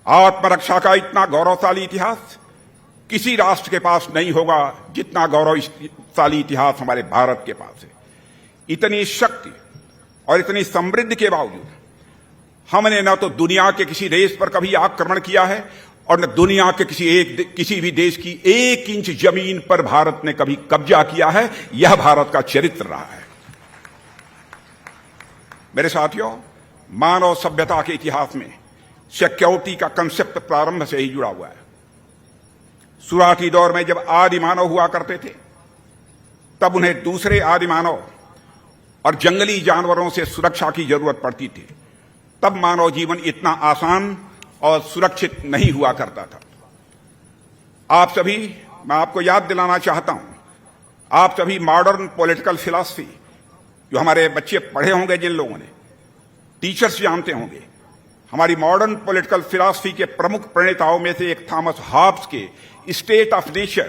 आत्मरक्षा का इतना गौरवशाली इतिहास किसी राष्ट्र के पास नहीं होगा जितना गौरवशाली इतिहास हमारे भारत के पास है। इतनी शक्ति और इतनी समृद्धि के बावजूद हमने न तो दुनिया के किसी देश पर कभी आक्रमण किया है और न दुनिया के किसी भी देश की 1 इंच जमीन पर भारत ने कभी कब्जा किया है। यह भारत का चरित्र रहा है। मेरे साथियों, मानव सभ्यता के इतिहास में सिक्योरिटी का कंसेप्ट प्रारंभ से ही जुड़ा हुआ है। शुरुआती दौर में जब आदि मानव हुआ करते थे, तब उन्हें दूसरे आदि मानव और जंगली जानवरों से सुरक्षा की जरूरत पड़ती थी। तब मानव जीवन इतना आसान और सुरक्षित नहीं हुआ करता था। आप सभी, मैं आपको याद दिलाना चाहता हूं, आप सभी मॉडर्न पॉलिटिकल फिलॉसफी, जो हमारे बच्चे पढ़े होंगे, जिन लोगों ने, टीचर्स जानते होंगे, हमारी मॉडर्न पॉलिटिकल फिलॉसफी के प्रमुख प्रणेताओं में से एक थॉमस हॉब्स के स्टेट ऑफ नेचर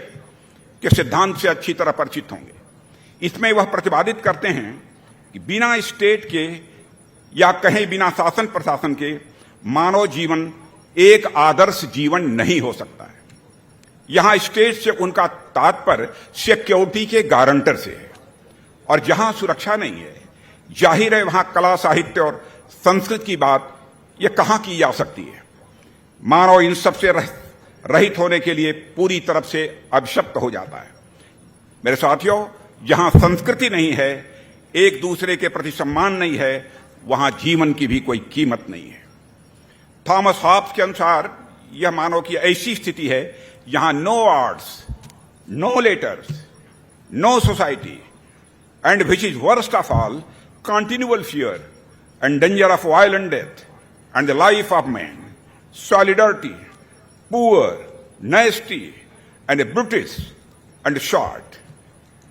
के सिद्धांत से अच्छी तरह परिचित होंगे। इसमें वह प्रतिपादित करते हैं कि बिना स्टेट के या कहीं बिना शासन प्रशासन के मानव जीवन एक आदर्श जीवन नहीं हो सकता है। यहां स्टेट से उनका तात्पर्य सिक्योरिटी के गारंटर से है। और जहां सुरक्षा नहीं है, जाहिर है वहां कला, साहित्य और संस्कृत की बात यह कहां की जा सकती है। मानव इन सबसे रहित होने के लिए पूरी तरह से अभिशप्त हो जाता है। मेरे साथियों, जहां संस्कृति नहीं है, एक दूसरे के प्रति सम्मान नहीं है, वहां जीवन की भी कोई कीमत नहीं है। थॉमस हॉब्स के अनुसार यह मानव की ऐसी स्थिति है जहां no arts, no letters, no society, and which is worst of all, continual fear and danger of violent death and the life of man, solidarity, poor, nasty and brutish and short।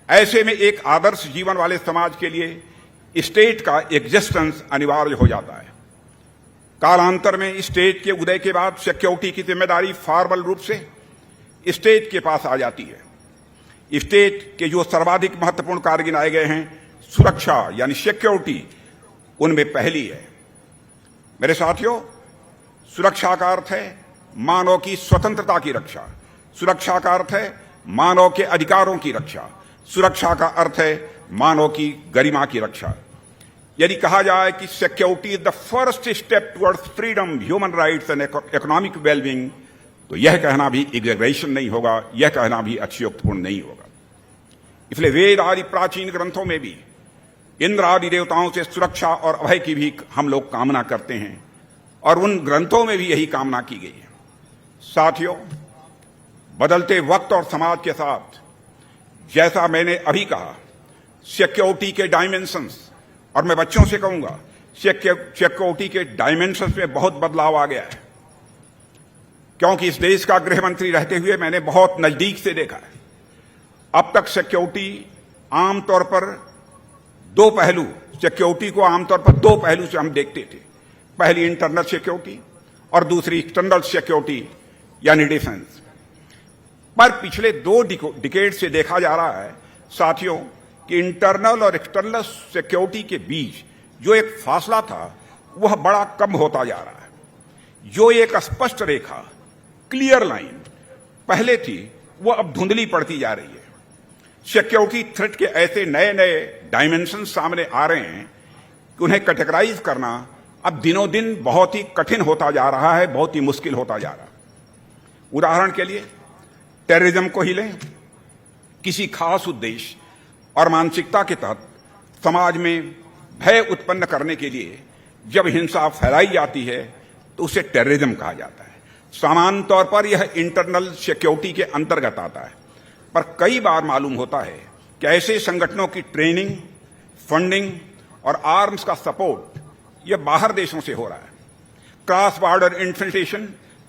ऐसे में एक आदर्श जीवन वाले समाज के लिए state का existence अनिवार्य हो जाता है। कालांतर में स्टेट के उदय के बाद सिक्योरिटी की जिम्मेदारी फॉर्मल रूप से स्टेट के पास आ जाती है। स्टेट के जो सर्वाधिक महत्वपूर्ण कार्य गिनाए गए हैं, सुरक्षा यानी सिक्योरिटी उनमें पहली है। मेरे साथियों, सुरक्षा का अर्थ है मानव की स्वतंत्रता की रक्षा, सुरक्षा का अर्थ है मानव के अधिकारों की रक्षा, सुरक्षा का अर्थ है मानव की गरिमा की रक्षा। यदि कहा जाए कि security is the first step towards freedom, human rights and economic wellbeing, तो यह कहना भी एग्जैगरेशन नहीं होगा, यह कहना भी अतिशयोक्तिपूर्ण नहीं होगा। इसलिए वेद आदि प्राचीन ग्रंथों में भी इंद्र आदि देवताओं से सुरक्षा और अभय की भी हम लोग कामना करते हैं और उन ग्रंथों में भी यही कामना की गई है। साथियों, बदलते वक्त और समाज के साथ, जैसा मैंने अभी कहा, सिक्योरिटी के डायमेंशंस, और मैं बच्चों से कहूंगा, सिक्योरिटी के डायमेंशंस में बहुत बदलाव आ गया है। क्योंकि इस देश का गृह मंत्री रहते हुए मैंने बहुत नजदीक से देखा है। अब तक सिक्योरिटी आमतौर पर दो पहलू, सिक्योरिटी को आमतौर पर दो पहलू से हम देखते थे। पहली इंटरनल सिक्योरिटी और दूसरी एक्सटर्नल सिक्योरिटी यानी डिफेंस। पर पिछले 2 डिकेड से देखा जा रहा है साथियों कि इंटरनल और एक्सटर्नल सिक्योरिटी के बीच जो एक फासला था वह बड़ा कम होता जा रहा है। जो एक स्पष्ट रेखा, क्लियर लाइन पहले थी, वह अब धुंधली पड़ती जा रही है। सिक्योरिटी थ्रेट के ऐसे नए नए डायमेंशन सामने आ रहे हैं कि उन्हें कैटेगराइज करना अब दिनों दिन बहुत ही कठिन होता जा रहा है, बहुत ही मुश्किल होता जा रहा है। उदाहरण के लिए टेररिज्म को ही लें। किसी खास उद्देश्य और मानसिकता के तहत समाज में भय उत्पन्न करने के लिए जब हिंसा फैलाई जाती है तो उसे टेररिज्म कहा जाता है। सामान्य तौर पर यह इंटरनल सिक्योरिटी के अंतर्गत आता है, पर कई बार मालूम होता है कि ऐसे संगठनों की ट्रेनिंग, फंडिंग और आर्म्स का सपोर्ट यह बाहर देशों से हो रहा है। Cross border infiltration,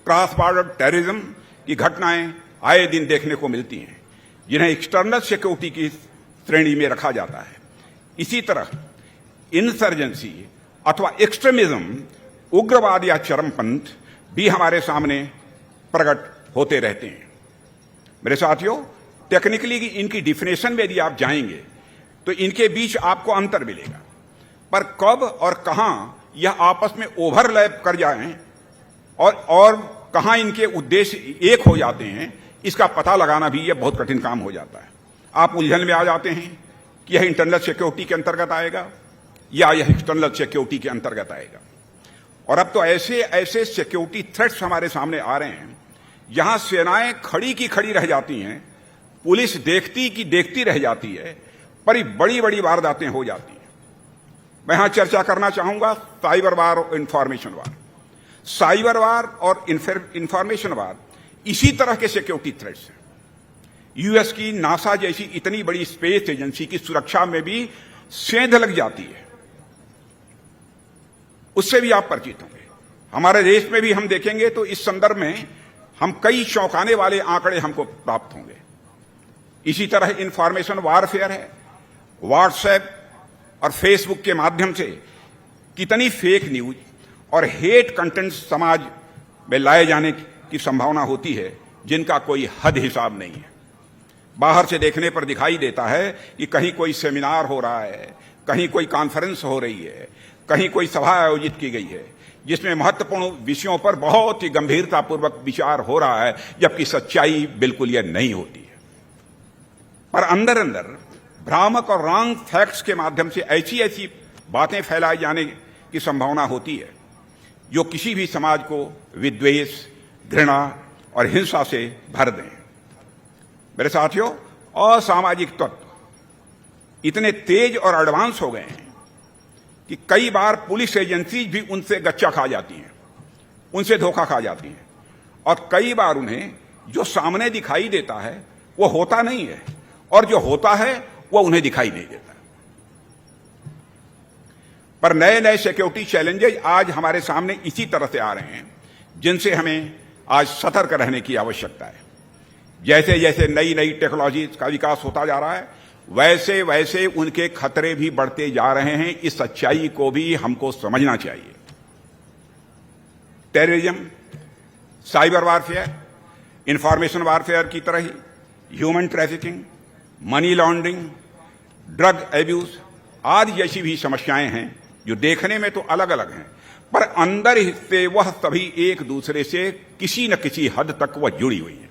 cross border terrorism की घटनाएं आए दिन देखने को मिलती हैं, जिन्हें एक्सटर्नल सिक्योरिटी की श्रेणी में रखा जाता है। इसी तरह इंसर्जेंसी अथवा एक्सट्रीमिज्म, उग्रवाद या चरमपंथ भी हमारे सामने प्रकट होते रहते हैं। मेरे साथियों, टेक्निकली इनकी डिफिनेशन में यदि आप जाएंगे तो इनके बीच आपको अंतर मिलेगा, पर कब और कहां यह आपस में ओवरलैप कर जाएं और कहां इनके उद्देश्य एक हो जाते हैं, इसका पता लगाना भी यह बहुत कठिन काम हो जाता है। आप उलझन में आ जाते हैं कि यह इंटरनल सिक्योरिटी के अंतर्गत आएगा या यह एक्सटर्नल सिक्योरिटी के अंतर्गत आएगा। और अब तो ऐसे ऐसे सिक्योरिटी थ्रेट्स हमारे सामने आ रहे हैं, जहां सेनाएं खड़ी की खड़ी रह जाती हैं, पुलिस देखती की देखती रह जाती है, पर बड़ी बड़ी वारदातें हो जाती हैं। मैं यहां चर्चा करना चाहूंगा साइबर वार और इंफॉर्मेशन वार। साइबर वार और इंफॉर्मेशन वार इसी तरह के सिक्योरिटी थ्रेट्स हैं। यूएस की नासा जैसी इतनी बड़ी स्पेस एजेंसी की सुरक्षा में भी सेंध लग जाती है, उससे भी आप परिचित होंगे। हमारे देश में भी हम देखेंगे तो इस संदर्भ में हम कई चौंकाने वाले आंकड़े हमको प्राप्त होंगे। इसी तरह इंफॉर्मेशन वारफेयर है। व्हाट्सएप और फेसबुक के माध्यम से कितनी फेक न्यूज और हेट कंटेंट समाज में लाए जाने की संभावना होती है, जिनका कोई हद हिसाब नहीं है। बाहर से देखने पर दिखाई देता है कि कहीं कोई सेमिनार हो रहा है, कहीं कोई कॉन्फ्रेंस हो रही है, कहीं कोई सभा आयोजित की गई है, जिसमें महत्वपूर्ण विषयों पर बहुत ही गंभीरतापूर्वक विचार हो रहा है, जबकि सच्चाई बिल्कुल यह नहीं होती है। पर अंदर अंदर भ्रामक और रॉन्ग फैक्ट्स के माध्यम से ऐसी ऐसी बातें फैलाई जाने की संभावना होती है, जो किसी भी समाज को विद्वेष, घृणा और हिंसा से भर दें। मेरे साथियों, असामाजिक तत्व इतने तेज और एडवांस हो गए हैं कि कई बार पुलिस एजेंसी भी उनसे गच्चा खा जाती हैं, उनसे धोखा खा जाती हैं, और कई बार उन्हें जो सामने दिखाई देता है वो होता नहीं है, और जो होता है वो उन्हें दिखाई नहीं देता। पर नए नए सिक्योरिटी चैलेंजेस आज हमारे सामने इसी तरह से आ रहे हैं, जिनसे हमें आज सतर्क रहने की आवश्यकता है। जैसे जैसे नई नई टेक्नोलॉजी का विकास होता जा रहा है, वैसे वैसे उनके खतरे भी बढ़ते जा रहे हैं। इस सच्चाई को भी हमको समझना चाहिए। Terrorism, cyber warfare, information warfare की तरह ही human trafficking, money laundering, drug abuse आदि जैसी भी समस्याएं हैं, जो देखने में तो अलग अलग हैं, पर अंदर से वह सभी एक दूसरे से किसी न किसी हद तक वह जुड़ी हुई हैं।